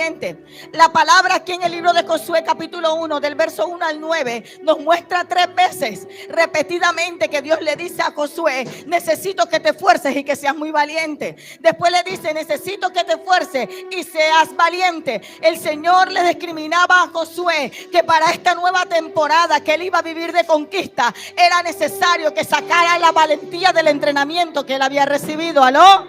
valiente. La palabra aquí en el libro de Josué capítulo 1 del verso 1 al 9 nos muestra 3 veces repetidamente que Dios le dice a Josué: necesito que te esfuerces y que seas muy valiente. Después le dice: necesito que te esfuerces y seas valiente. El Señor le discriminaba a Josué que para esta nueva temporada que él iba a vivir de conquista era necesario que sacara la valentía del entrenamiento que él había recibido. ¿Aló?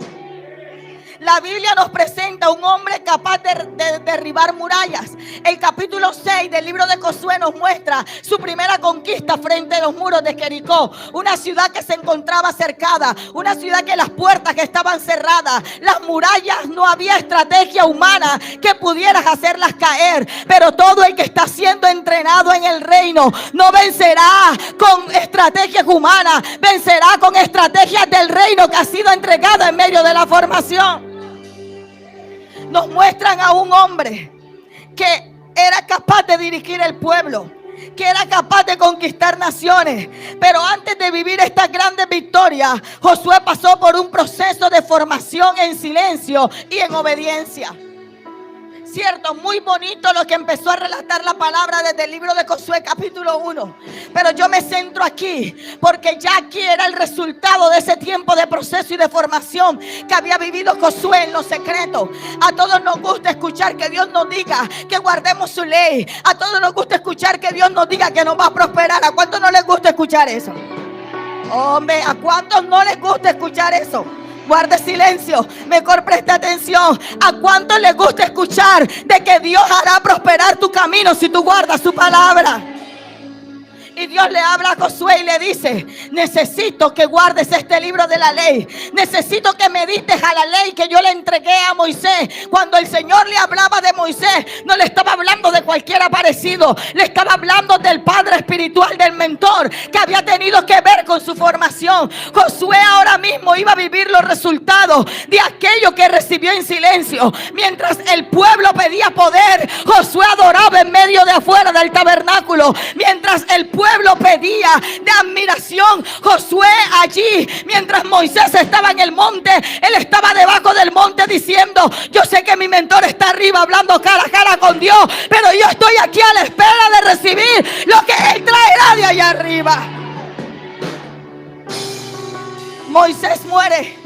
La Biblia nos presenta a un hombre capaz de derribar murallas. El capítulo 6 del libro de Josué nos muestra su primera conquista frente a los muros de Jericó. Una ciudad que se encontraba cercada, una ciudad que las puertas que estaban cerradas, las murallas, no había estrategia humana que pudieras hacerlas caer. Pero todo el que está siendo entrenado en el reino no vencerá con estrategias humanas, vencerá con estrategias del reino que ha sido entregado en medio de la formación. Nos muestran a un hombre que era capaz de dirigir el pueblo, que era capaz de conquistar naciones. Pero antes de vivir estas grandes victorias, Josué pasó por un proceso de formación en silencio y en obediencia. Cierto, muy bonito lo que empezó a relatar la palabra desde el libro de Josué capítulo 1. Pero yo me centro aquí porque ya aquí era el resultado de ese tiempo de proceso y de formación que había vivido Josué en lo secreto. A todos nos gusta escuchar que Dios nos diga que guardemos su ley. A todos nos gusta escuchar que Dios nos diga que nos va a prosperar. ¿A cuántos no les gusta escuchar eso? Hombre, ¿a cuántos no les gusta escuchar eso? Guarde silencio, mejor preste atención. ¿A cuántos les gusta escuchar de que Dios hará prosperar tu camino si tú guardas su palabra? Y Dios le habla a Josué y le dice: necesito que guardes este libro de la ley. Necesito que medites a la ley que yo le entregué a Moisés. Cuando el Señor le hablaba de Moisés, no le estaba hablando de cualquiera parecido. Le estaba hablando del padre espiritual, del mentor que había tenido que ver con su formación. Josué ahora mismo iba a vivir los resultados de aquello que recibió en silencio. Mientras el pueblo pedía poder, Josué adoraba en medio de afuera del tabernáculo. Mientras el pueblo pedía de admiración, Josué allí, mientras Moisés estaba en el monte, él estaba debajo del monte diciendo: yo sé que mi mentor está arriba hablando cara a cara con Dios, pero yo estoy aquí a la espera de recibir lo que él traerá de allá arriba. Moisés muere,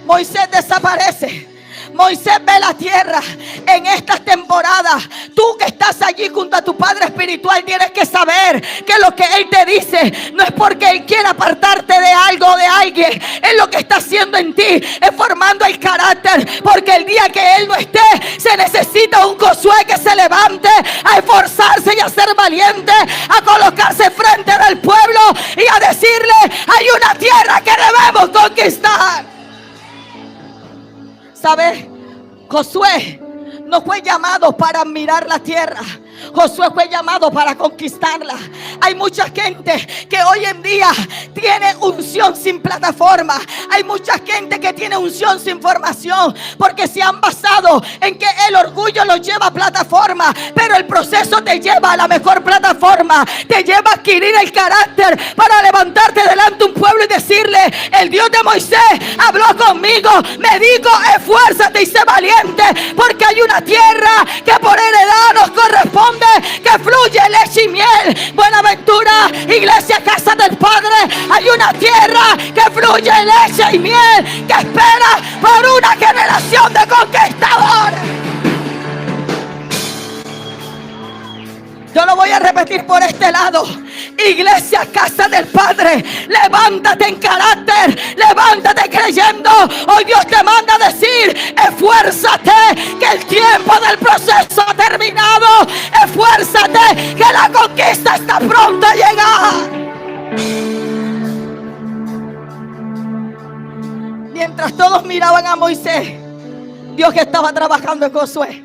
Moisés desaparece, Moisés ve la tierra. En estas temporadas, tú que estás allí junto a tu padre espiritual, tienes que saber que lo que él te dice no es porque él quiera apartarte de algo o de alguien. Es lo que está haciendo en ti, es formando el carácter. Porque el día que él no esté, se necesita un Josué que se levante a esforzarse y a ser valiente, a colocarse frente del pueblo y a decirle: hay una tierra que debemos conquistar. ¿Sabes? Josué no fue llamado para admirar la tierra. Josué fue llamado para conquistarla. Hay mucha gente que hoy en día tiene unción sin plataforma. Hay mucha gente que tiene unción sin formación, porque se han basado en que el orgullo los lleva a plataforma. Pero el proceso te lleva a la mejor plataforma. Te lleva a adquirir el carácter para levantarte delante de un pueblo y decirle: el Dios de Moisés habló conmigo, me dijo: esfuérzate y sé valiente, porque hay una tierra que por heredad nos corresponde, que fluye leche y miel. Buenaventura, iglesia, casa del Padre, hay una tierra que fluye leche y miel, que espera por una generación de conquistadores. Yo lo voy a repetir por este lado. Iglesia, casa del Padre, levántate en carácter, levántate creyendo. Hoy Dios te manda a decir: esfuérzate, que el tiempo del proceso ha terminado. Esfuérzate, que la conquista está pronta a llegar. Mientras todos miraban a Moisés, Dios estaba trabajando en Josué.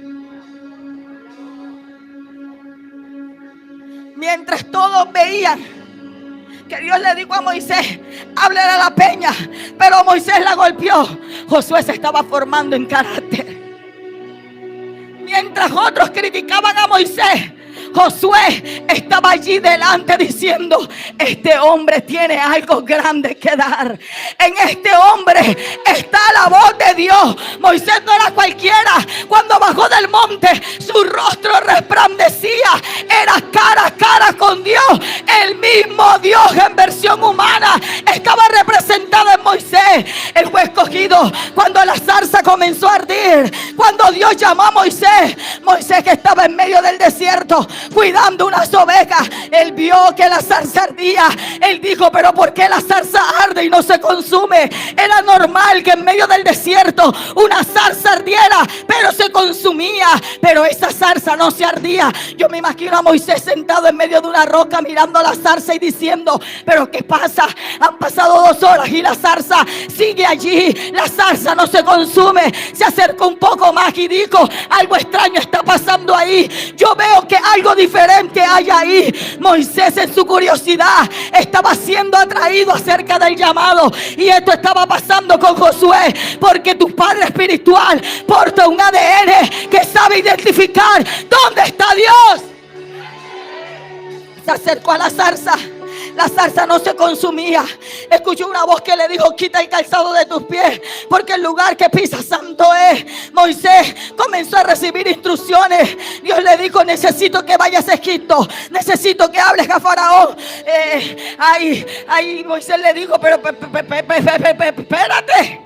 Mientras todos veían que Dios le dijo a Moisés: háblale a la peña, pero Moisés la golpeó, Josué se estaba formando en carácter. Mientras otros criticaban a Moisés, Josué estaba allí delante diciendo: este hombre tiene algo grande que dar. En este hombre está la voz de Dios. Moisés no era cualquiera. Cuando bajó del monte, su rostro resplandecía. Era cara a cara con Dios. El mismo Dios en versión humana estaba representado en Moisés. Él fue escogido cuando la zarza comenzó a arder. Cuando Dios llamó a Moisés, Moisés que estaba en medio del desierto cuidando unas ovejas, él vio que la zarza ardía. Él dijo: pero ¿por qué la zarza arde y no se consume? Era normal que en medio del desierto una zarza ardiera, pero se consumía, pero esa zarza no se ardía. Yo me imagino a Moisés sentado en medio de una roca mirando la zarza y diciendo: pero ¿qué pasa? Han pasado 2 horas y la zarza sigue allí. La zarza no se consume. Se acercó un poco más y dijo: algo extraño está pasando ahí. Yo veo que algo diferente hay ahí. Moisés, en su curiosidad, estaba siendo atraído acerca del llamado. Y esto estaba pasando con Josué, porque tu padre espiritual porta un ADN que sabe identificar dónde está Dios. Se acercó a la zarza. La zarza no se consumía. Escuchó una voz que le dijo: quita el calzado de tus pies, porque el lugar que pisas santo es. Moisés comenzó a recibir instrucciones. Dios le dijo: necesito que vayas a Egipto, necesito que hables a Faraón. Moisés le dijo: pero espérate.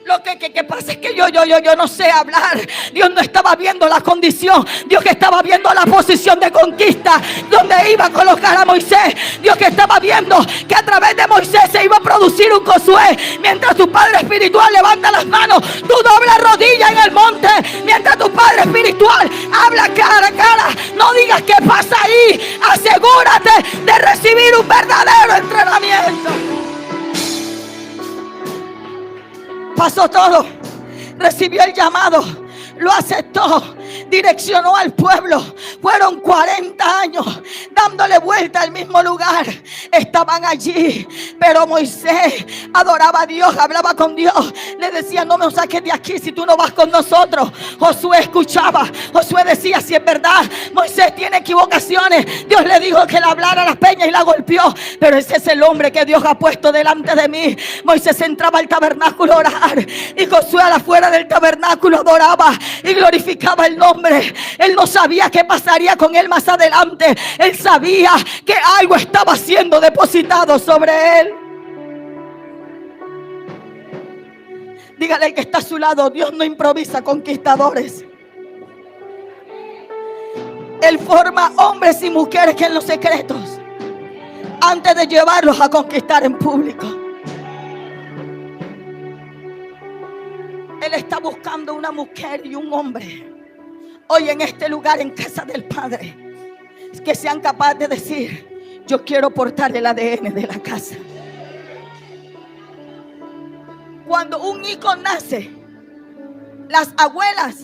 Lo que pasa es que yo no sé hablar. Dios no estaba viendo la condición. Dios que estaba viendo la posición de conquista donde iba a colocar a Moisés. Dios que estaba viendo que a través de Moisés se iba a producir un Josué. Mientras tu padre espiritual levanta las manos, tú doblas rodillas en el monte. Mientras tu padre espiritual habla cara a cara, no digas qué pasa ahí. Asegúrate de recibir un verdadero entrenamiento. Pasó todo, recibió el llamado, lo aceptó, direccionó al pueblo. Fueron 40 años dándole vuelta al mismo lugar. Estaban allí, pero Moisés adoraba a Dios, hablaba con Dios. Le decía: no me saques de aquí si tú no vas con nosotros. Josué escuchaba. Josué decía: si es verdad, Moisés tiene equivocaciones. Dios le dijo que le hablara a las peñas y la golpeó, pero ese es el hombre que Dios ha puesto delante de mí. Moisés entraba al tabernáculo a orar, y Josué a la fuera del tabernáculo adoraba y glorificaba el nombre. Él no sabía qué pasaría con él más adelante. Él sabía que algo estaba siendo depositado sobre él. Dígale al que está a su lado: Dios no improvisa conquistadores. Él forma hombres y mujeres que en los secretos, antes de llevarlos a conquistar en público. Él está buscando una mujer y un hombre hoy en este lugar, en casa del Padre, que sean capaces de decir: yo quiero portar el ADN de la casa. Cuando un hijo nace, las abuelas,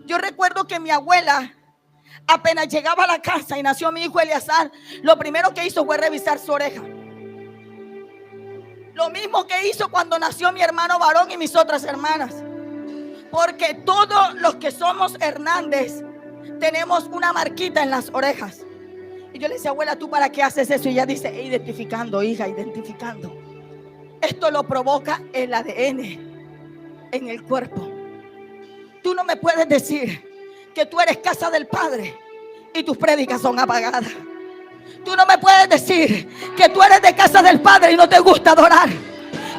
yo recuerdo que mi abuela, apenas llegaba a la casa y nació mi hijo Eleazar, lo primero que hizo fue revisar su oreja. Lo mismo que hizo cuando nació mi hermano varón y mis otras hermanas. Porque todos los que somos Hernández tenemos una marquita en las orejas. Y yo le decía: abuela, ¿tú para qué haces eso? Y ella dice: identificando, hija, identificando. Esto lo provoca el ADN en el cuerpo. Tú no me puedes decir que tú eres casa del Padre y tus prédicas son apagadas. Tú no me puedes decir que tú eres de casa del Padre y no te gusta adorar.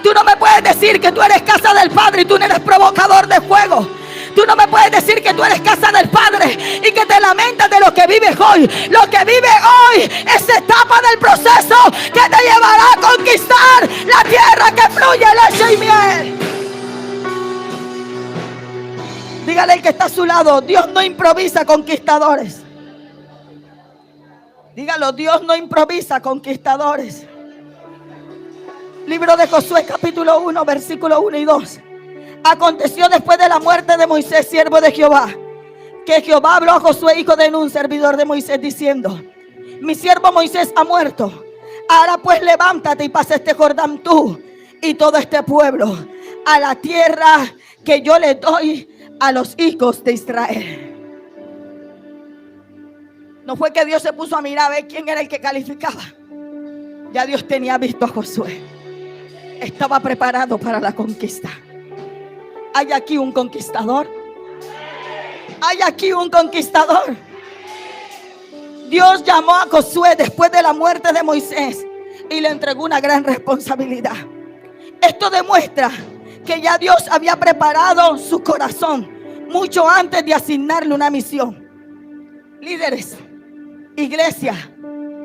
Tú no me puedes decir que tú eres casa del Padre y tú no eres provocador de fuego. Tú no me puedes decir que tú eres casa del Padre y que te lamentas de lo que vives hoy. Lo que vives hoy es etapa del proceso que te llevará a conquistar la tierra que fluye leche y miel. Dígale al que está a su lado: Dios no improvisa conquistadores. Dígalo: Dios no improvisa conquistadores. Libro de Josué, capítulo 1, versículo 1 y 2. Aconteció después de la muerte de Moisés, siervo de Jehová, que Jehová habló a Josué, hijo de Nun, servidor de Moisés, diciendo: mi siervo Moisés ha muerto. Ahora pues levántate y pasa este Jordán tú y todo este pueblo a la tierra que yo le doy a los hijos de Israel. No fue que Dios se puso a mirar a ver quién era el que calificaba. Ya Dios tenía visto a Josué. Estaba preparado para la conquista. ¿Hay aquí un conquistador? ¿Hay aquí un conquistador? Dios llamó a Josué después de la muerte de Moisés y le entregó una gran responsabilidad. Esto demuestra que ya Dios había preparado su corazón mucho antes de asignarle una misión. Líderes, iglesia,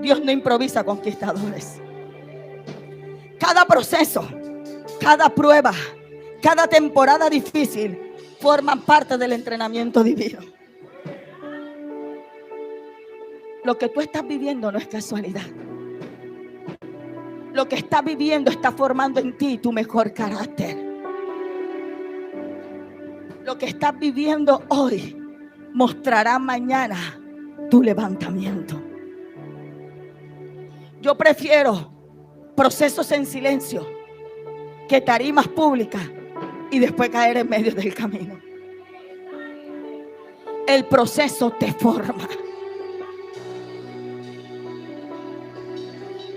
Dios no improvisa conquistadores. Cada proceso, cada prueba, cada temporada difícil forman parte del entrenamiento divino. Lo que tú estás viviendo no es casualidad. Lo que estás viviendo está formando en ti tu mejor carácter. Lo que estás viviendo hoy mostrará mañana tu levantamiento. Yo prefiero procesos en silencio que tarimas públicas y después caer en medio del camino. El proceso te forma.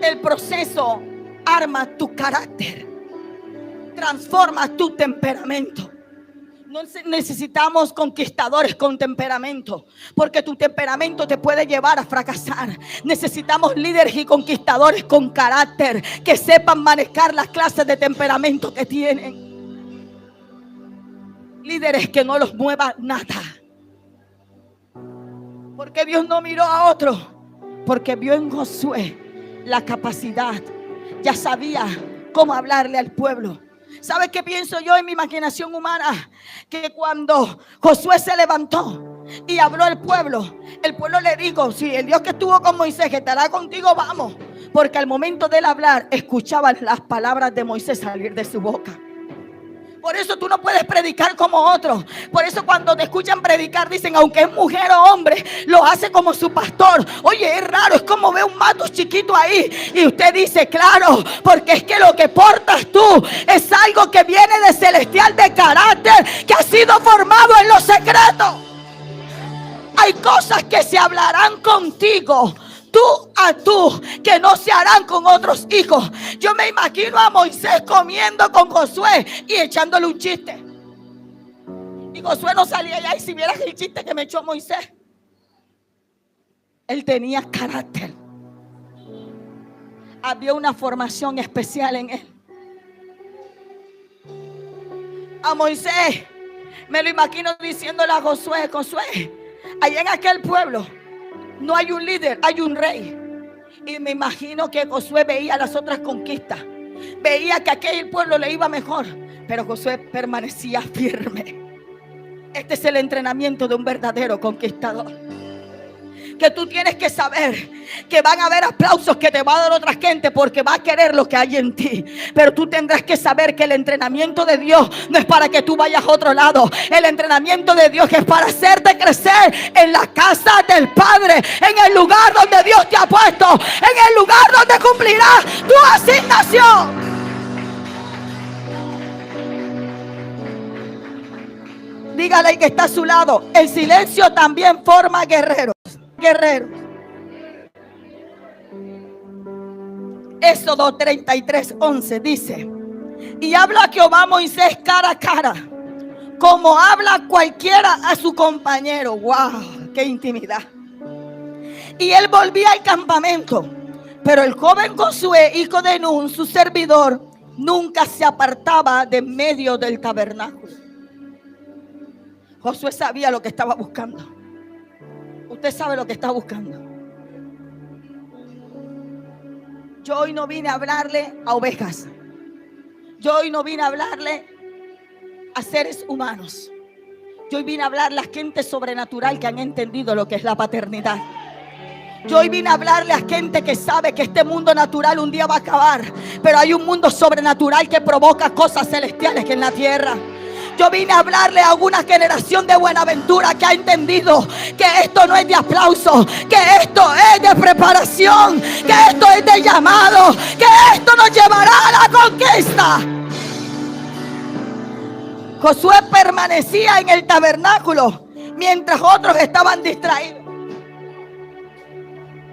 El proceso arma tu carácter, transforma tu temperamento. No necesitamos conquistadores con temperamento, porque tu temperamento te puede llevar a fracasar. Necesitamos líderes y conquistadores con carácter, que sepan manejar las clases de temperamento que tienen. Líderes que no los mueva nada. Porque Dios no miró a otro, porque vio en Josué la capacidad. Ya sabía cómo hablarle al pueblo. ¿Sabes qué pienso yo en mi imaginación humana? Que cuando Josué se levantó y habló al pueblo, el pueblo le dijo: si el Dios que estuvo con Moisés que estará contigo, vamos. Porque al momento de él hablar, escuchaban las palabras de Moisés salir de su boca. Por eso tú no puedes predicar como otros. Por eso cuando te escuchan predicar dicen, aunque es mujer o hombre, lo hace como su pastor. Oye, es raro, es como ve un mato chiquito ahí. Y usted dice, claro, porque es que lo que portas tú es algo que viene de celestial, de carácter, que ha sido formado en lo secreto. Hay cosas que se hablarán contigo, tú a tú, que no se harán con otros hijos. Yo me imagino a Moisés comiendo con Josué y echándole un chiste. Y Josué no salía allá. Y si vieras el chiste que me echó Moisés, él tenía carácter. Había una formación especial en él. A Moisés me lo imagino diciéndole a Josué: Josué, allá en aquel pueblo no hay un líder, hay un rey. Y me imagino que Josué veía las otras conquistas, veía que a aquel pueblo le iba mejor, pero Josué permanecía firme. Este es el entrenamiento de un verdadero conquistador. Que tú tienes que saber que van a haber aplausos que te va a dar otra gente, porque va a querer lo que hay en ti. Pero tú tendrás que saber que el entrenamiento de Dios no es para que tú vayas a otro lado. El entrenamiento de Dios es para hacerte crecer en la casa del Padre, en el lugar donde Dios te ha puesto, en el lugar donde cumplirás tu asignación. Dígale al que está a su lado: el silencio también forma guerreros. Éxodo 33:11 dice: y habla Jehová a Moisés cara a cara, como habla cualquiera a su compañero. ¡Wow! ¡Qué intimidad! Y él volvía al campamento, pero el joven Josué, hijo de Nun, su servidor, nunca se apartaba de medio del tabernáculo. Josué sabía lo que estaba buscando. Usted sabe lo que está buscando. Yo hoy no vine a hablarle a ovejas. Yo hoy no vine a hablarle a seres humanos. Yo hoy vine a hablarle a gente sobrenatural que han entendido lo que es la paternidad. Yo hoy vine a hablarle a gente que sabe que este mundo natural un día va a acabar, pero hay un mundo sobrenatural que provoca cosas celestiales que en la tierra. Yo vine a hablarle a una generación de Buenaventura que ha entendido que esto no es de aplauso, que esto es de preparación, que esto es de llamado, que esto nos llevará a la conquista. Josué permanecía en el tabernáculo mientras otros estaban distraídos.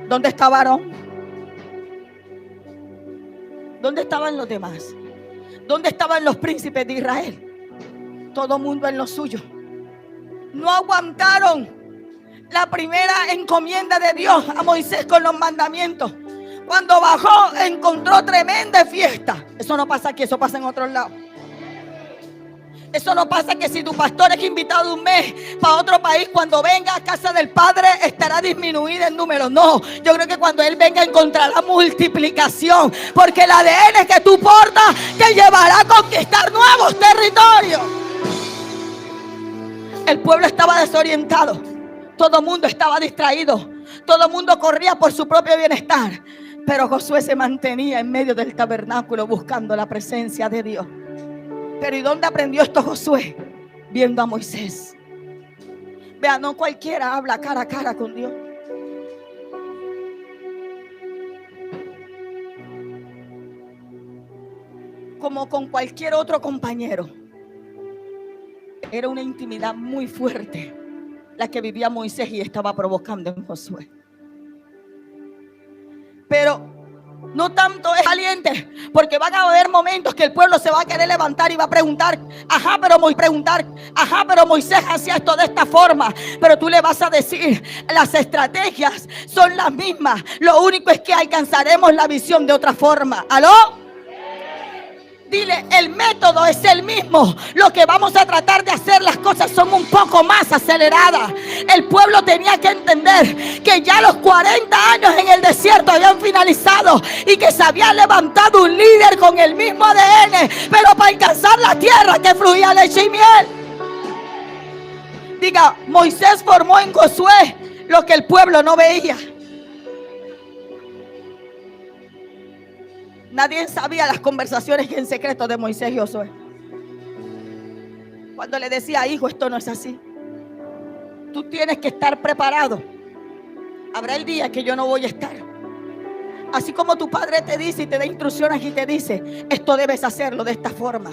¿Dónde estaba Aarón? ¿Dónde estaban los demás? ¿Dónde estaban los príncipes de Israel? Todo mundo en lo suyo. No aguantaron la primera encomienda de Dios a Moisés con los mandamientos. Cuando bajó, encontró tremenda fiesta. Eso no pasa aquí, eso pasa en otros lados. Eso no pasa que si tu pastor es invitado un mes para otro país, cuando venga a casa del Padre estará disminuida en número. No, yo creo que cuando Él venga encontrará multiplicación, porque el ADN que tú portas te llevará a conquistar nuevos territorios. El pueblo estaba desorientado, todo el mundo estaba distraído, todo el mundo corría por su propio bienestar, pero Josué se mantenía en medio del tabernáculo buscando la presencia de Dios. Pero ¿y dónde aprendió esto Josué? Viendo a Moisés. Vea, no cualquiera habla cara a cara con Dios. Como con cualquier otro compañero. Era una intimidad muy fuerte la que vivía Moisés y estaba provocando en Josué. Pero no tanto es valiente, porque van a haber momentos que el pueblo se va a querer levantar y va a preguntar, pero Moisés hacía esto de esta forma. Pero tú le vas a decir, las estrategias son las mismas, lo único es que alcanzaremos la visión de otra forma. ¿Aló? Dile, el método es el mismo. Lo que vamos a tratar de hacer, las cosas son un poco más aceleradas. El pueblo tenía que entender que ya los 40 años en el desierto habían finalizado y que se había levantado un líder con el mismo ADN, pero para alcanzar la tierra que fluía leche y miel. Diga, Moisés formó en Josué lo que el pueblo no veía. Nadie sabía las conversaciones en secreto de Moisés y Josué. Cuando le decía, hijo, esto no es así. Tú tienes que estar preparado. Habrá el día que yo no voy a estar. Así como tu padre te dice y te da instrucciones y te dice, esto debes hacerlo de esta forma.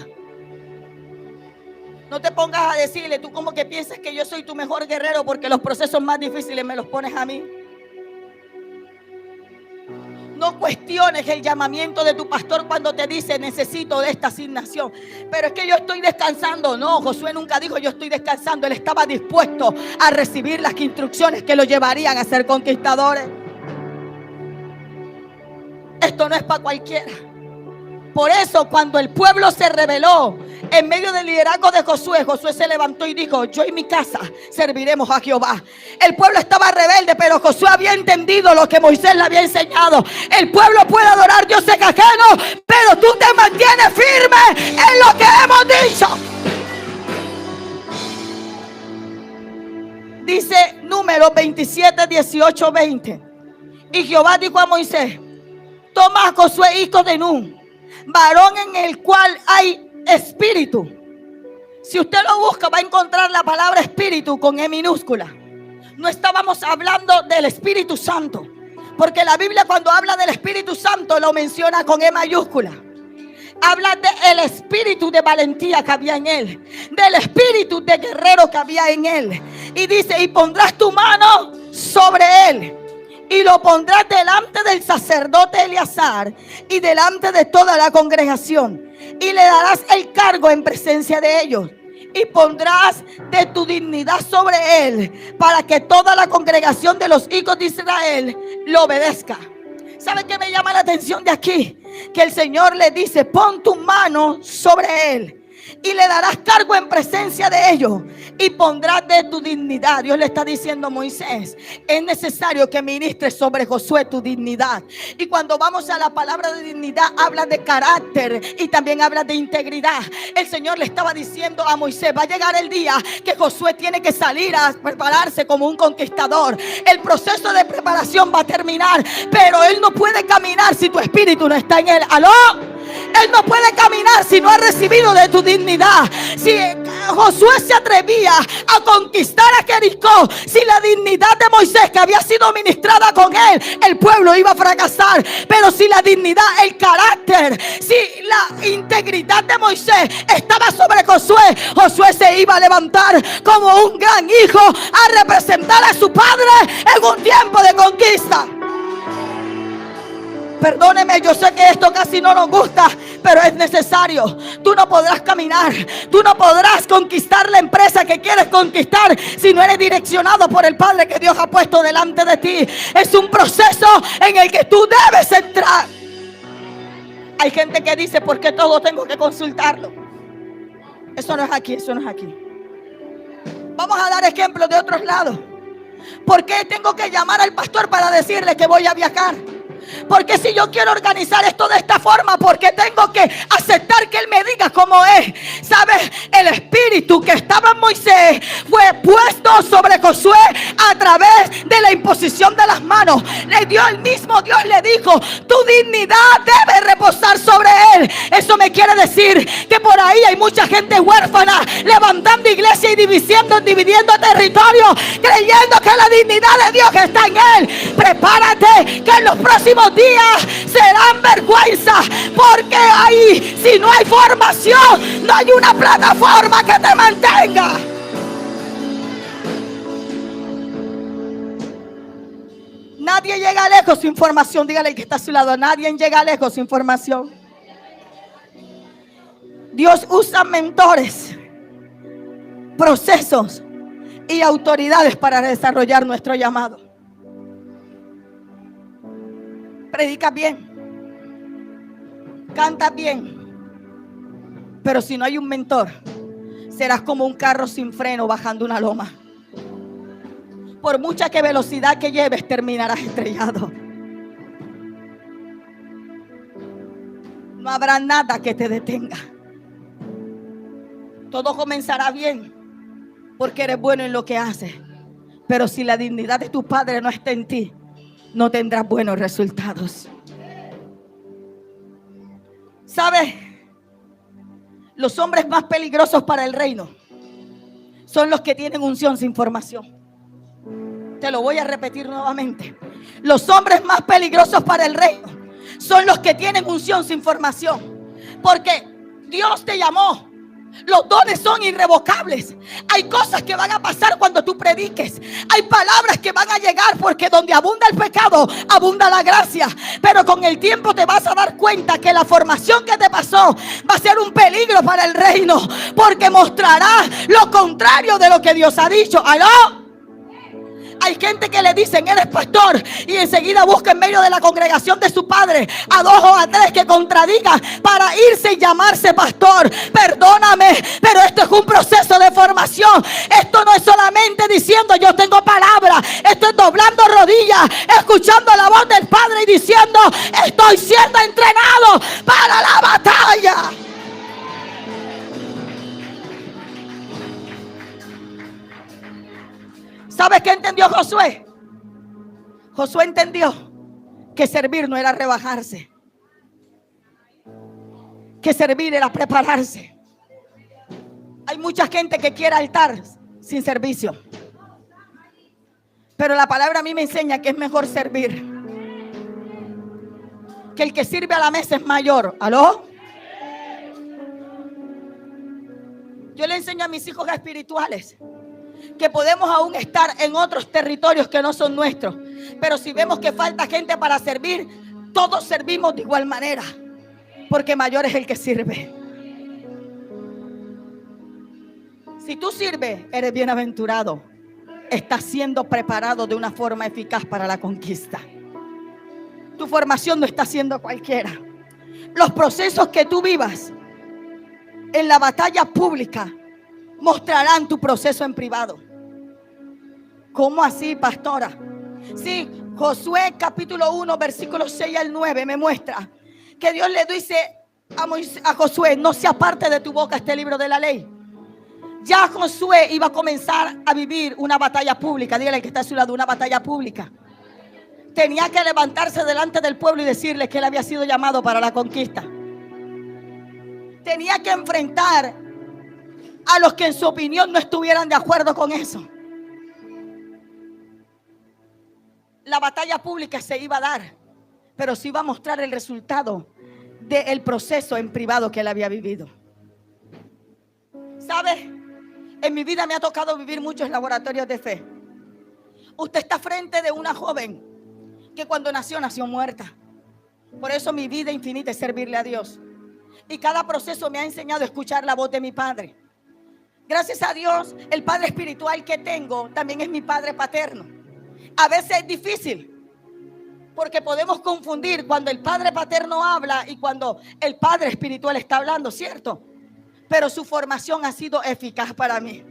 No te pongas a decirle, tú como que piensas que yo soy tu mejor guerrero porque los procesos más difíciles me los pones a mí. No cuestiones el llamamiento de tu pastor cuando te dice necesito de esta asignación. Pero es que yo estoy descansando. No, Josué nunca dijo yo estoy descansando. Él estaba dispuesto a recibir las instrucciones que lo llevarían a ser conquistadores. Esto no es para cualquiera. Por eso cuando el pueblo se rebeló en medio del liderazgo de Josué, Josué se levantó y dijo, yo y mi casa serviremos a Jehová. El pueblo estaba rebelde, pero Josué había entendido lo que Moisés le había enseñado. El pueblo puede adorar dioses ajenos, pero tú te mantienes firme en lo que hemos dicho. Dice Números 27, 18, 20. Y Jehová dijo a Moisés, toma a Josué, hijo de Nun, varón en el cual hay espíritu. Si usted lo busca va a encontrar la palabra espíritu con E minúscula. No estábamos hablando del Espíritu Santo, porque la Biblia cuando habla del Espíritu Santo lo menciona con E mayúscula. Habla del espíritu de valentía que había en él, del espíritu de guerrero que había en él. Y dice, y pondrás tu mano sobre él y lo pondrás delante del sacerdote Eleazar y delante de toda la congregación, y le darás el cargo en presencia de ellos, y pondrás de tu dignidad sobre él, para que toda la congregación de los hijos de Israel lo obedezca. ¿Sabe qué me llama la atención de aquí? Que el Señor le dice, pon tu mano sobre él y le darás cargo en presencia de ellos y pondrás de tu dignidad. Dios le está diciendo a Moisés, es necesario que ministres sobre Josué tu dignidad. Y cuando vamos a la palabra de dignidad, habla de carácter y también habla de integridad. El Señor le estaba diciendo a Moisés, va a llegar el día que Josué tiene que salir a prepararse como un conquistador. El proceso de preparación va a terminar, pero él no puede caminar si tu espíritu no está en él. ¿Aló? Él no puede caminar si no ha recibido de tu dignidad. Si Josué se atrevía a conquistar a Jericó, si la dignidad de Moisés que había sido ministrada con él, el pueblo iba a fracasar. Pero si la dignidad, el carácter, si la integridad de Moisés estaba sobre Josué, Josué se iba a levantar como un gran hijo a representar a su padre en un tiempo de conquista. Perdóneme, yo sé que esto casi no nos gusta, pero es necesario. Tú no podrás caminar, tú no podrás conquistar la empresa que quieres conquistar si no eres direccionado por el Padre que Dios ha puesto delante de ti. Es un proceso en el que tú debes entrar. Hay gente que dice, ¿por qué todo tengo que consultarlo? Eso no es aquí, eso no es aquí. Vamos a dar ejemplos de otros lados. ¿Por qué tengo que llamar al pastor para decirle que voy a viajar? Porque si yo quiero organizar esto de esta forma, porque tengo que aceptar que Él me diga cómo es. ¿Sabes? El espíritu que estaba en Moisés fue puesto sobre Josué a través de la imposición de las manos. Le dio el mismo Dios, le dijo, tu dignidad debe reposar sobre Él. Eso me quiere decir que por ahí hay mucha gente huérfana levantando iglesia y dividiendo territorio, creyendo que la dignidad de Dios está en Él. Prepárate, que en los próximos días serán vergüenza, porque ahí, si no hay formación, no hay una plataforma que te mantenga. Nadie llega lejos sin formación. Dígale al que está a su lado, nadie llega lejos sin formación. Dios usa mentores, procesos y autoridades para desarrollar nuestro llamado. Predica bien, canta bien, pero si no hay un mentor, serás como un carro sin freno bajando una loma. Por mucha que velocidad que lleves, terminarás estrellado. No habrá nada que te detenga. Todo comenzará bien porque eres bueno en lo que haces, pero si la dignidad de tu Padre no está en ti, no tendrás buenos resultados. ¿Sabes? Los hombres más peligrosos para el reino son los que tienen unción sin formación. Te lo voy a repetir nuevamente. Los hombres más peligrosos para el reino son los que tienen unción sin formación. Porque Dios te llamó. Los dones son irrevocables. Hay cosas que van a pasar cuando tú prediques. Hay palabras que van a llegar, porque donde abunda el pecado, abunda la gracia. Pero con el tiempo te vas a dar cuenta que la formación que te pasó va a ser un peligro para el reino, porque mostrará lo contrario de lo que Dios ha dicho. ¿Aló? Hay gente que le dicen, eres pastor, y enseguida busca en medio de la congregación de su padre a 2 o a 3 que contradigan para irse y llamarse pastor. Perdóname, pero esto es un proceso de formación. Esto no es solamente diciendo yo tengo palabra. Esto es doblando rodillas, escuchando la voz del Padre y diciendo, estoy siendo entrenado para la batalla. ¿Sabes qué entendió Josué? Josué entendió que servir no era rebajarse, que servir era prepararse. Hay mucha gente que quiere altar sin servicio, pero la palabra a mí me enseña que es mejor servir, que el que sirve a la mesa es mayor. ¿Aló? Yo le enseño a mis hijos espirituales que podemos aún estar en otros territorios que no son nuestros, pero si vemos que falta gente para servir, todos servimos de igual manera, porque mayor es el que sirve. Si tú sirves, eres bienaventurado. Estás siendo preparado de una forma eficaz para la conquista. Tu formación no está siendo cualquiera. Los procesos que tú vivas en la batalla pública mostrarán tu proceso en privado. ¿Cómo así, pastora? Sí, Josué capítulo 1 versículos 6 al 9 me muestra que Dios le dice a Josué, no se aparte de tu boca este libro de la ley. Ya Josué iba a comenzar a vivir una batalla pública. Dígale que está a su lado, una batalla pública. Tenía que levantarse delante del pueblo y decirle que él había sido llamado para la conquista. Tenía que enfrentar a los que en su opinión no estuvieran de acuerdo con eso. La batalla pública se iba a dar, pero se iba a mostrar el resultado del proceso en privado que él había vivido. ¿Sabes? En mi vida me ha tocado vivir muchos laboratorios de fe. Usted está frente de una joven que cuando nació muerta. Por eso mi vida infinita es servirle a Dios. Y cada proceso me ha enseñado a escuchar la voz de mi Padre. Gracias a Dios, el Padre espiritual que tengo también es mi Padre paterno. A veces es difícil, porque podemos confundir cuando el Padre paterno habla y cuando el Padre espiritual está hablando, ¿cierto? Pero su formación ha sido eficaz para mí.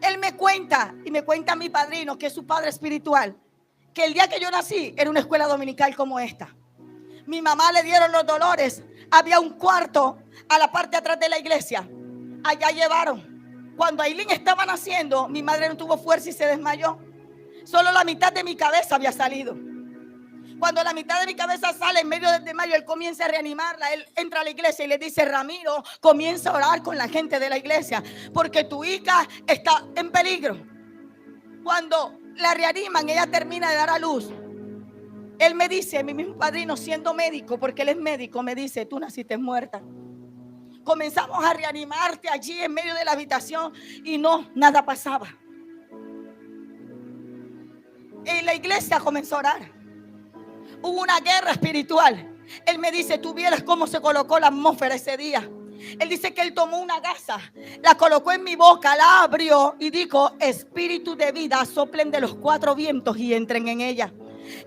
Él me cuenta, y me cuenta mi padrino, que es su padre espiritual, que el día que yo nací era una escuela dominical como esta. Mi mamá le dieron los dolores. Había un cuarto a la parte de atrás de la iglesia. Allá llevaron. Cuando Ailín estaba naciendo, mi madre no tuvo fuerza y se desmayó. Solo la mitad de mi cabeza había salido. Cuando la mitad de mi cabeza sale en medio del desmayo, él comienza a reanimarla. Él entra a la iglesia y le dice: Ramiro, comienza a orar con la gente de la iglesia, porque tu hija está en peligro. Cuando la reaniman, ella termina de dar a luz. Él me dice, mi mismo padrino, siendo médico, porque él es médico, me dice: tú naciste muerta. Comenzamos a reanimarte allí en medio de la habitación y no, nada pasaba. Y la iglesia comenzó a orar. Hubo una guerra espiritual. Él me dice: tú vieras cómo se colocó la atmósfera ese día. Él dice que él tomó una gasa, la colocó en mi boca, la abrió y dijo: espíritu de vida, soplen de los cuatro vientos y entren en ella.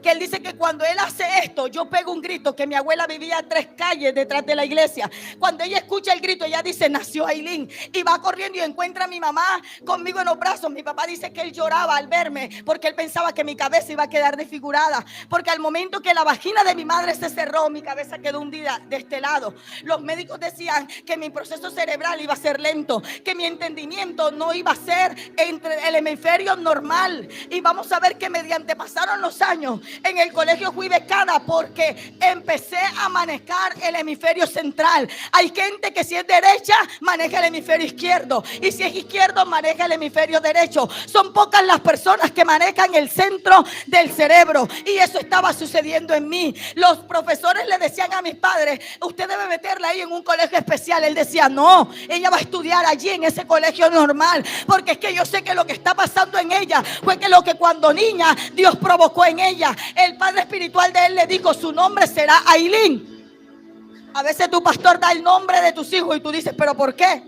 Que él dice que cuando él hace esto, yo pego un grito, que mi abuela vivía a 3 calles detrás de la iglesia. Cuando ella escucha el grito, ella dice: nació Ailín. Y va corriendo y encuentra a mi mamá conmigo en los brazos. Mi papá dice que él lloraba al verme, porque él pensaba que mi cabeza iba a quedar desfigurada, porque al momento que la vagina de mi madre se cerró, mi cabeza quedó hundida de este lado. Los médicos decían que mi proceso cerebral iba a ser lento, que mi entendimiento no iba a ser entre el hemisferio normal. Y vamos a ver que mediante pasaron los años, en el colegio fui becada porque empecé a manejar el hemisferio central. Hay gente que si es derecha maneja el hemisferio izquierdo, y si es izquierdo maneja el hemisferio derecho. Son pocas las personas que manejan el centro del cerebro, y eso estaba sucediendo en mí. Los profesores le decían a mis padres: usted debe meterla ahí en un colegio especial. Él decía: no, ella va a estudiar allí en ese colegio normal, porque es que yo sé que lo que está pasando en ella fue que lo que cuando niña Dios provocó en ella. El padre espiritual de él le dijo: su nombre será Ailín. A veces tu pastor da el nombre de tus hijos y tú dices: ¿pero por qué?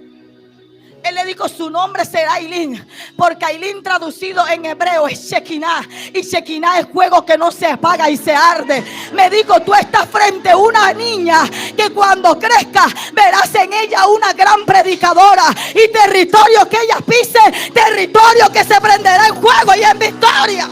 Él le dijo: su nombre será Ailín, porque Ailín traducido en hebreo es Shekinah, y Shekinah es fuego que no se apaga y se arde. Me dijo: tú estás frente a una niña que cuando crezca verás en ella una gran predicadora, y territorio que ella pise, territorio que se prenderá en fuego y en victoria.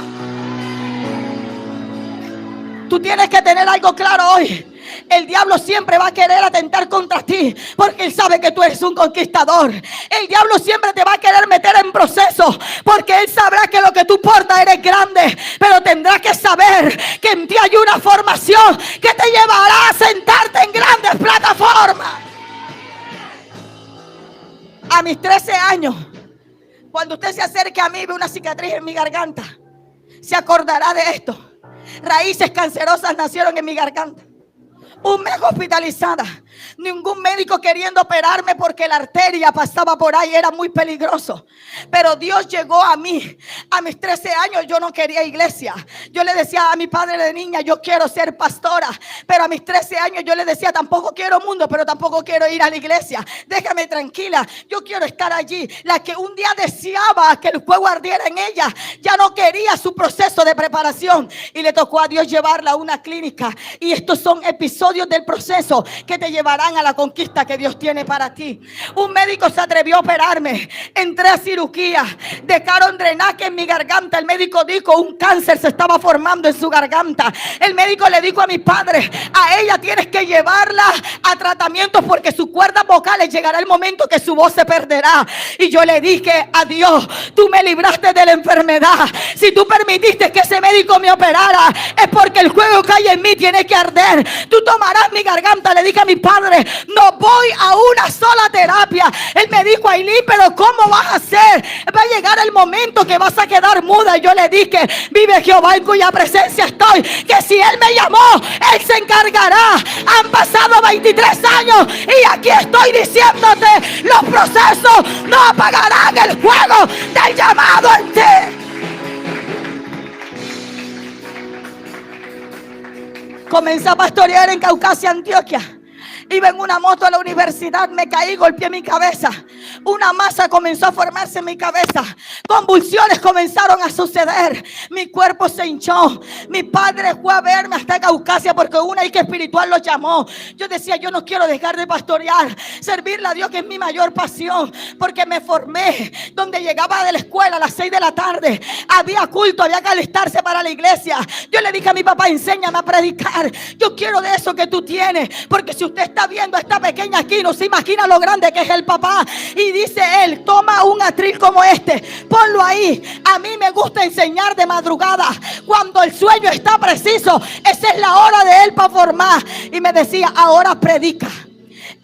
Tú tienes que tener algo claro hoy. El diablo siempre va a querer atentar contra ti, porque él sabe que tú eres un conquistador. El diablo siempre te va a querer meter en proceso, porque él sabrá que lo que tú portas eres grande. Pero tendrás que saber que en ti hay una formación que te llevará a sentarte en grandes plataformas. A mis 13 años, cuando usted se acerque a mí y ve una cicatriz en mi garganta, se acordará de esto. Raíces cancerosas nacieron en mi garganta. Un mes hospitalizada. Ningún médico queriendo operarme porque la arteria pasaba por ahí, era muy peligroso. Pero Dios llegó a mí. A mis 13 años yo no quería iglesia. Yo le decía a mi padre de niña: yo quiero ser pastora. Pero a mis 13 años yo le decía: tampoco quiero mundo, pero tampoco quiero ir a la iglesia. Déjame tranquila, yo quiero estar allí. La que un día deseaba que el fuego ardiera en ella, ya no quería su proceso de preparación. Y le tocó a Dios llevarla a una clínica. Y estos son episodios del proceso que te llevarán a la conquista que Dios tiene para ti. Un médico se atrevió a operarme. Entré a cirugía. Dejaron drenaje en mi garganta. El médico dijo: un cáncer se estaba formando en su garganta. El médico le dijo a mi padre: a ella tienes que llevarla a tratamientos, porque sus cuerdas vocales llegará el momento que su voz se perderá. Y yo le dije: a Dios, tú me libraste de la enfermedad. Si tú permitiste que ese médico me operara, es porque el fuego que hay en mí tiene que arder. Tú tomarás mi garganta. Le dije a mi padre: no voy a una sola terapia. Él me dijo: Ailín, pero ¿cómo vas a hacer? Va a llegar el momento que vas a quedar muda. Y yo le dije: vive Jehová en cuya presencia estoy, que si Él me llamó, Él se encargará. Han pasado 23 años y aquí estoy diciéndote: los procesos no apagarán el fuego del llamado en ti. Comencé a pastorear en Caucasia, Antioquia. Iba en una moto a la universidad, me caí, golpeé mi cabeza. Una masa comenzó a formarse en mi cabeza. Convulsiones comenzaron a suceder. Mi cuerpo se hinchó. Mi padre fue a verme hasta Caucasia porque una hija espiritual lo llamó. Yo decía, yo no quiero dejar de pastorear. Servirle a Dios, que es mi mayor pasión. Porque me formé. Donde llegaba de la escuela a las 6 de la tarde, había culto, había que alistarse para la iglesia. Yo le dije a mi papá, enséñame a predicar. Yo quiero de eso que tú tienes. Porque si usted está viendo a esta pequeña aquí, no se imagina lo grande que es el papá. Y dice él, toma un atril como este, ponlo ahí. A mí me gusta enseñar de madrugada, cuando el sueño está preciso. Esa es la hora de él para formar. Y me decía, ahora predica.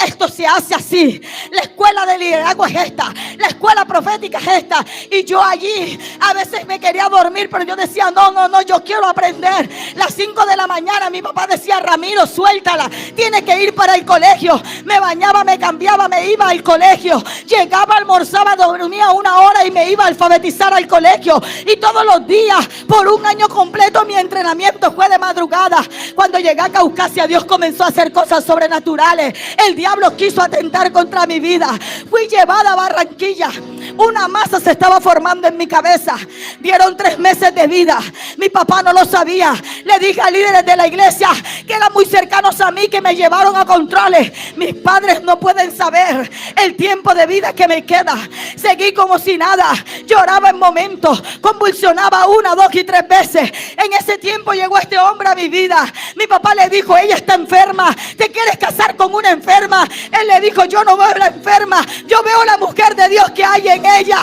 Esto se hace así. La escuela de liderazgo es esta. La escuela profética es esta. Y yo allí a veces me quería dormir, pero yo decía, no, yo quiero aprender. Las 5 de la mañana mi papá decía, Ramiro, suéltala, tiene que ir para el colegio. Me bañaba, me cambiaba, me iba al colegio. Llegaba, almorzaba, dormía 1 hora y me iba a alfabetizar al colegio. Y todos los días, por 1 año completo, mi entrenamiento fue de madrugada. Cuando llegué a Caucasia, Dios comenzó a hacer cosas sobrenaturales. El diablo quiso atentar contra mi vida. Fui llevada a Barranquilla. Una masa se estaba formando en mi cabeza. Dieron 3 meses de vida. Mi papá no lo sabía. Le dije a líderes de la iglesia que eran muy cercanos a mí, que me llevaron a controles. Mis padres no pueden saber el tiempo de vida que me queda. Seguí como si nada. Lloraba en momentos. Convulsionaba 1, 2 y 3 veces. En ese tiempo llegó este hombre a mi vida. Mi papá le dijo, ella está enferma. ¿Te quieres casar con una enferma? Él le dijo, yo no veo la enferma, yo veo la mujer de Dios que hay en ella.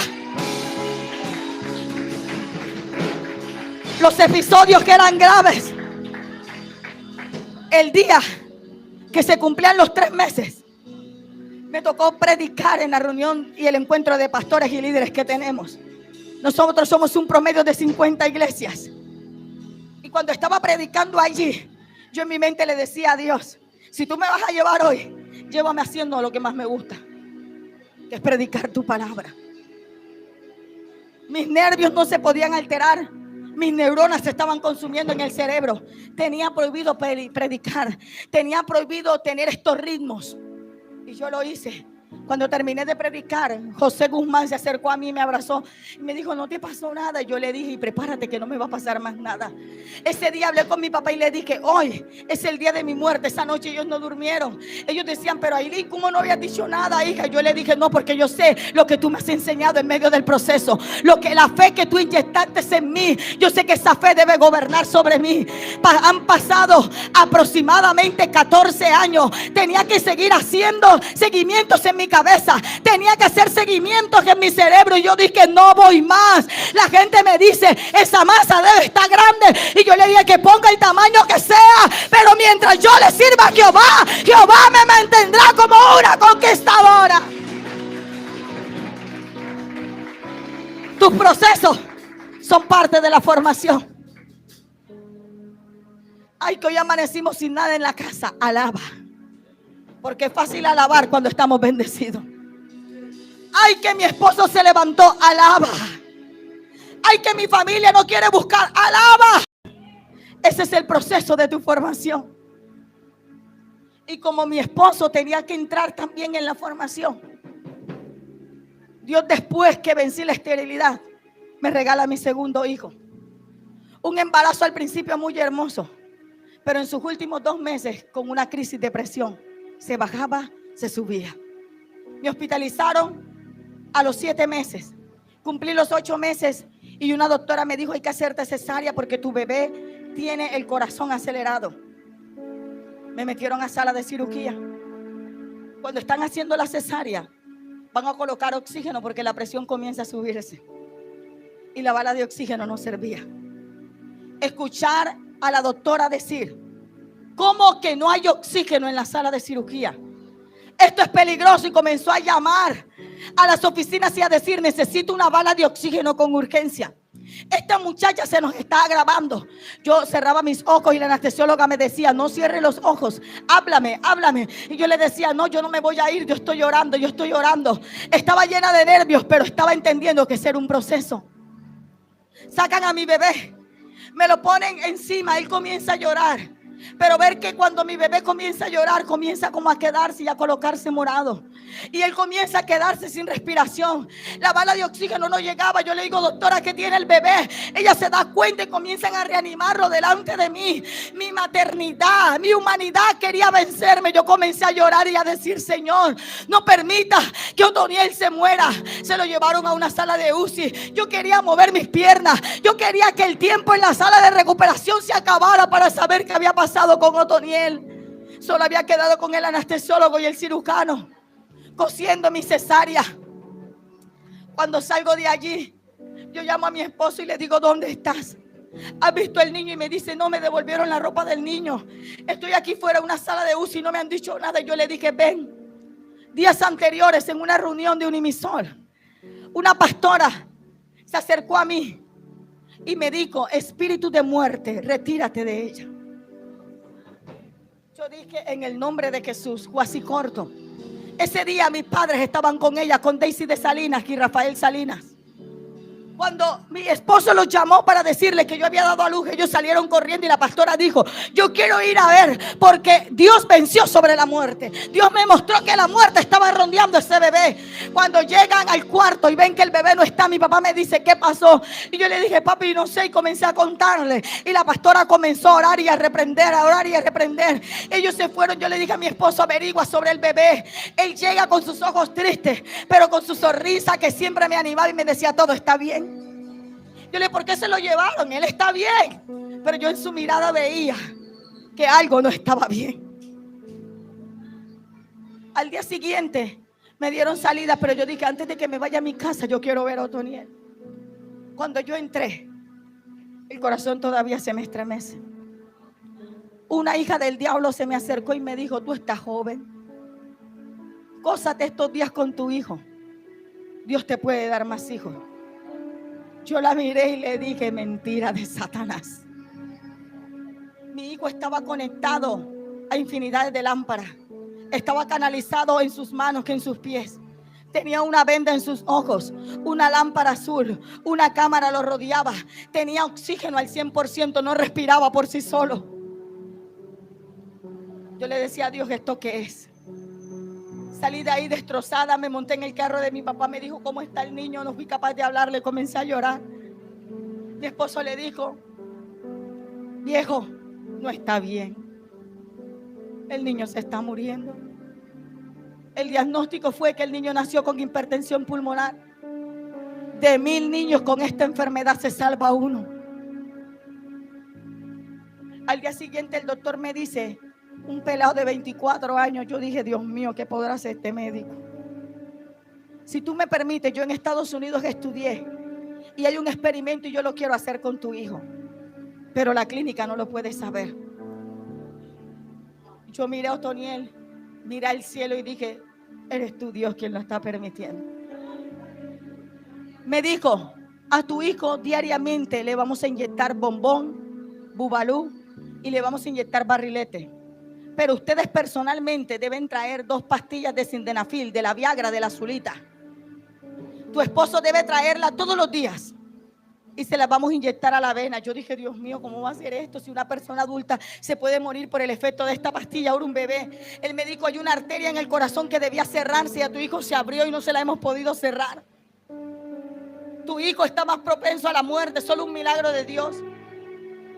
Los episodios que eran graves, el día que se cumplían los 3 meses, me tocó predicar en la reunión y el encuentro de pastores y líderes que tenemos. Nosotros somos un promedio de 50 iglesias. Y cuando estaba predicando allí, yo en mi mente le decía a Dios, si tú me vas a llevar hoy, llévame haciendo lo que más me gusta, que es predicar tu palabra. Mis nervios no se podían alterar. Mis neuronas se estaban consumiendo en el cerebro. Tenía prohibido predicar. Tenía prohibido tener estos ritmos. Y yo lo hice. Cuando terminé de predicar, José Guzmán se acercó a mí y me abrazó y me dijo, no te pasó nada. Y yo le dije, prepárate que no me va a pasar más nada. Ese día hablé con mi papá y le dije, hoy es el día de mi muerte. Esa noche ellos no durmieron. Ellos decían, pero Ailín, ¿cómo no habías dicho nada, hija? Yo le dije, no, porque yo sé lo que tú me has enseñado en medio del proceso. La fe que tú inyectaste en mí, yo sé que esa fe debe gobernar sobre mí. Han pasado aproximadamente 14 años. Tenía que seguir haciendo seguimientos en mi cabeza, tenía que hacer seguimientos en mi cerebro. Y yo dije, no voy más. La gente me dice, esa masa debe estar grande. Y yo le dije que ponga el tamaño que sea, pero mientras yo le sirva a Jehová, Jehová me mantendrá como una conquistadora. Tus procesos son parte de la formación. Ay, que hoy amanecimos sin nada en la casa. Alaba. Porque es fácil alabar cuando estamos bendecidos. Ay, que mi esposo se levantó. Alaba. Ay, que mi familia no quiere buscar. Alaba. Ese es el proceso de tu formación. Y como mi esposo tenía que entrar también en la formación, Dios, después que vencí la esterilidad, me regala a mi segundo hijo. Un embarazo al principio muy hermoso, pero en sus últimos 2 meses con una crisis de presión. Se bajaba, se subía. Me hospitalizaron a los 7 meses. Cumplí los 8 meses y una doctora me dijo, hay que hacerte cesárea porque tu bebé tiene el corazón acelerado. Me metieron a sala de cirugía. Cuando están haciendo la cesárea, van a colocar oxígeno porque la presión comienza a subirse. Y la bala de oxígeno no servía. Escuchar a la doctora decir, ¿cómo que no hay oxígeno en la sala de cirugía? Esto es peligroso. Y comenzó a llamar a las oficinas y a decir, necesito una bala de oxígeno con urgencia. Esta muchacha se nos está agravando. Yo cerraba mis ojos y la anestesióloga me decía, no cierre los ojos, háblame, háblame. Y yo le decía, no, yo no me voy a ir, yo estoy llorando, yo estoy llorando. Estaba llena de nervios, pero estaba entendiendo que ese era un proceso. Sacan a mi bebé, me lo ponen encima, él comienza a llorar. Pero ver que cuando mi bebé comienza a llorar, comienza como a quedarse y a colocarse morado. Y él comienza a quedarse sin respiración. La bala de oxígeno no llegaba. Yo le digo, doctora, ¿qué tiene el bebé? Ella se da cuenta y comienzan a reanimarlo delante de mí. Mi maternidad, mi humanidad quería vencerme. Yo comencé a llorar y a decir, Señor, no permita que Otoniel se muera. Se lo llevaron a una sala de UCI. Yo quería mover mis piernas. Yo quería que el tiempo en la sala de recuperación se acabara para saber qué había pasado con Otoniel. Solo había quedado con el anestesiólogo y el cirujano cosiendo mi cesárea. Cuando salgo de allí, yo llamo a mi esposo y le digo, ¿dónde estás? ¿Has visto el niño? Y me dice, no, me devolvieron la ropa del niño. Estoy aquí fuera de una sala de UCI y no me han dicho nada. Y yo le dije, ven. Días anteriores, en una reunión de Unimisor, una pastora se acercó a mí y me dijo, espíritu de muerte, retírate de ella. Yo dije, en el nombre de Jesús, Guasi corto. Ese día mis padres estaban con ella, con Daisy de Salinas y Rafael Salinas. Cuando mi esposo los llamó para decirle que yo había dado a luz, ellos salieron corriendo y la pastora dijo, yo quiero ir a ver porque Dios venció sobre la muerte. Dios me mostró que la muerte estaba rondeando ese bebé. Cuando llegan al cuarto y ven que el bebé no está, mi papá me dice, ¿qué pasó? Y yo le dije, papi, no sé, y comencé a contarle. Y la pastora comenzó a orar y a reprender, a orar y a reprender. Ellos se fueron, yo le dije a mi esposo, averigua sobre el bebé. Él llega con sus ojos tristes, pero con su sonrisa que siempre me animaba y me decía, todo está bien. Yo le dije, ¿por qué se lo llevaron? Él está bien. Pero yo en su mirada veía que algo no estaba bien. Al día siguiente me dieron salida, pero yo dije, antes de que me vaya a mi casa, yo quiero ver a Otoniel. Cuando yo entré, el corazón todavía se me estremece. Una hija del diablo se me acercó y me dijo, tú estás joven. Gózate estos días con tu hijo. Dios te puede dar más hijos. Yo la miré y le dije, mentira de Satanás. Mi hijo estaba conectado a infinidades de lámparas. Estaba canalizado en sus manos que en sus pies. Tenía una venda en sus ojos, una lámpara azul, una cámara lo rodeaba. Tenía oxígeno al 100%, no respiraba por sí solo. Yo le decía a Dios, ¿esto qué es? Salí de ahí destrozada, me monté en el carro de mi papá, me dijo, ¿cómo está el niño? No fui capaz de hablarle, comencé a llorar. Mi esposo le dijo, viejo, no está bien. El niño se está muriendo. El diagnóstico fue que el niño nació con hipertensión pulmonar. De 1000 niños con esta enfermedad se salva uno. Al día siguiente el doctor me dice, un pelado de 24 años. Yo dije, Dios mío, ¿qué podrá hacer este médico? Si tú me permites, yo en Estados Unidos estudié y hay un experimento y yo lo quiero hacer con tu hijo, pero la clínica no lo puede saber. Yo miré a Otoniel, miré al cielo y dije, eres tú, Dios, quien lo está permitiendo. Me dijo, a tu hijo diariamente le vamos a inyectar bombón, bubalú y le vamos a inyectar barrilete. Pero ustedes personalmente deben traer 2 pastillas de sildenafil, de la Viagra, de la azulita. Tu esposo debe traerla todos los días y se las vamos a inyectar a la vena. Yo dije, Dios mío, ¿cómo va a ser esto? Si una persona adulta se puede morir por el efecto de esta pastilla, ahora un bebé. El médico, hay una arteria en el corazón que debía cerrarse y a tu hijo se abrió y no se la hemos podido cerrar. Tu hijo está más propenso a la muerte, solo un milagro de Dios.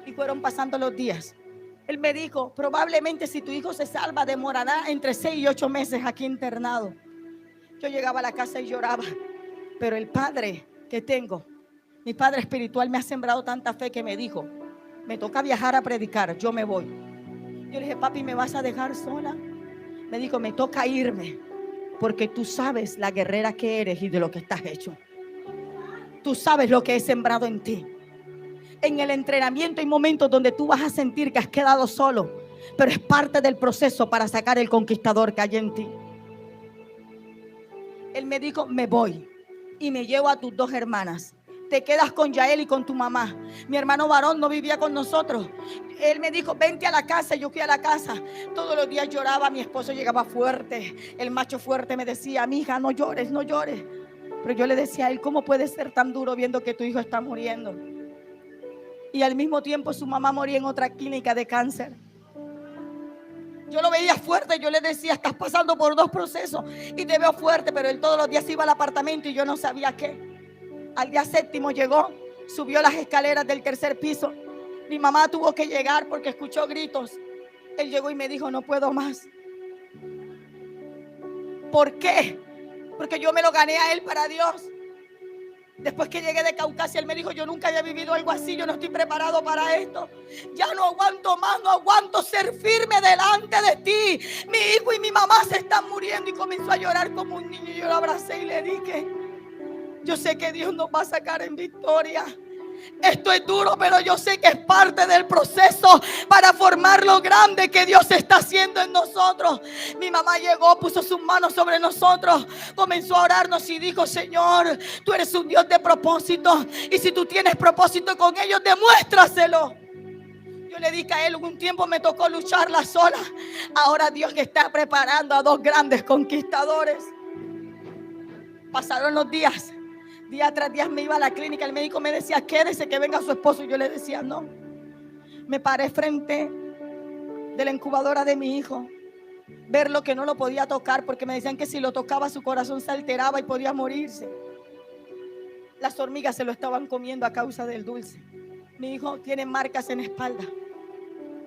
Y fueron pasando los días. Él me dijo, probablemente si tu hijo se salva, demorará entre 6 y 8 meses aquí internado. Yo llegaba a la casa y lloraba. Pero el padre que tengo, mi padre espiritual, me ha sembrado tanta fe que me dijo, me toca viajar a predicar, yo me voy. Yo le dije, papi, ¿me vas a dejar sola? Me dijo, me toca irme, porque tú sabes la guerrera que eres y de lo que estás hecho. Tú sabes lo que he sembrado en ti. En el entrenamiento hay momentos donde tú vas a sentir que has quedado solo, pero es parte del proceso para sacar el conquistador que hay en ti. Él me dijo, me voy y me llevo a tus 2 hermanas. Te quedas con Yael y con tu mamá. Mi hermano varón no vivía con nosotros. Él me dijo, vente a la casa. Yo fui a la casa. Todos los días lloraba. Mi esposo llegaba fuerte. El macho fuerte me decía, mi hija, no llores, no llores. Pero yo le decía a él, ¿cómo puedes ser tan duro viendo que tu hijo está muriendo? Y al mismo tiempo su mamá moría en otra clínica de cáncer. Yo lo veía fuerte, yo le decía, estás pasando por 2 procesos y te veo fuerte, pero él todos los días iba al apartamento y yo no sabía qué. Al día 7º llegó, subió las escaleras del 3er piso. Mi mamá tuvo que llegar porque escuchó gritos. Él llegó y me dijo, no puedo más. ¿Por qué? Porque yo me lo gané a él para Dios. Después que llegué de Caucasia, él me dijo, yo nunca había vivido algo así, yo no estoy preparado para esto. Ya no aguanto más, no aguanto ser firme delante de ti. Mi hijo y mi mamá se están muriendo. Y comenzó a llorar como un niño. Yo lo abracé y le dije, yo sé que Dios nos va a sacar en victoria. Esto es duro, pero yo sé que es parte del proceso para formar lo grande que Dios está haciendo en nosotros. Mi mamá llegó, puso sus manos sobre nosotros, comenzó a orarnos y dijo, Señor, tú eres un Dios de propósito, y si tú tienes propósito con ellos, demuéstraselo. Yo le dije a él, un tiempo me tocó lucharla sola. Ahora Dios está preparando a 2 grandes conquistadores. Pasaron los días. Día tras día me iba a la clínica. El médico me decía, quédese que venga su esposo. Y yo le decía, no. Me paré frente de la incubadora de mi hijo. Verlo que no lo podía tocar, porque me decían que si lo tocaba su corazón se alteraba y podía morirse. Las hormigas se lo estaban comiendo a causa del dulce. Mi hijo tiene marcas en la espalda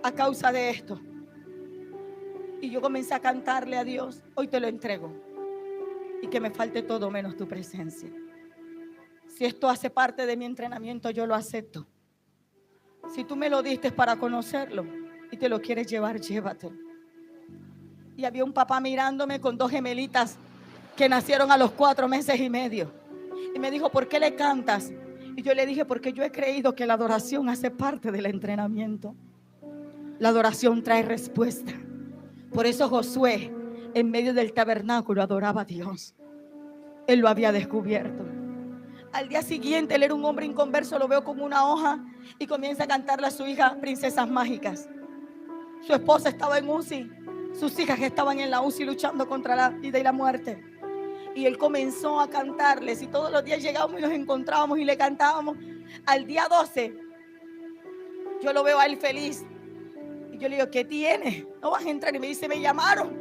a causa de esto. Y yo comencé a cantarle a Dios, hoy te lo entrego. Y que me falte todo menos tu presencia. Si esto hace parte de mi entrenamiento, yo lo acepto. Si tú me lo diste para conocerlo y te lo quieres llevar, llévatelo. Y había un papá mirándome con 2 gemelitas que nacieron a los 4 meses y medio. Y me dijo, ¿por qué le cantas? Y yo le dije, porque yo he creído que la adoración hace parte del entrenamiento. La adoración trae respuesta. Por eso Josué, en medio del tabernáculo, adoraba a Dios. Él lo había descubierto. Al día siguiente, él era un hombre inconverso, lo veo con una hoja y comienza a cantarle a su hija Princesas Mágicas. Su esposa estaba en UCI, sus hijas estaban en la UCI luchando contra la vida y la muerte. Y él comenzó a cantarles y todos los días llegábamos y nos encontrábamos y le cantábamos. Al día 12, yo lo veo a él feliz. Y yo le digo, ¿qué tiene? No vas a entrar. Y me dice, me llamaron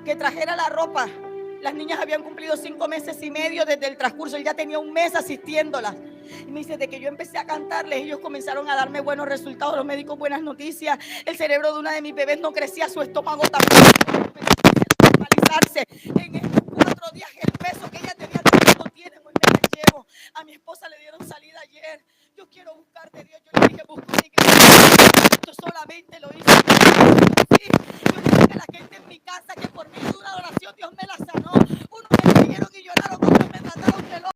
que trajera la ropa. Las niñas habían cumplido 5 meses y medio desde el transcurso. Él ya tenía 1 mes asistiéndolas. Y me dice, de que yo empecé a cantarles, ellos comenzaron a darme buenos resultados. Los médicos, buenas noticias. El cerebro de una de mis bebés no crecía, su estómago tampoco empezó a normalizarse. En estos 4 días el peso que ella tenía no tiene. Hoy me la llevo. A mi esposa le dieron salida ayer. Yo quiero buscarte, Dios. Yo le dije, busco mi iglesia. Esto solamente lo hice. Sí. Yo le dije a la gente en mi casa que por mi dura oración Dios me la sanó. Unos que creyeron y lloraron.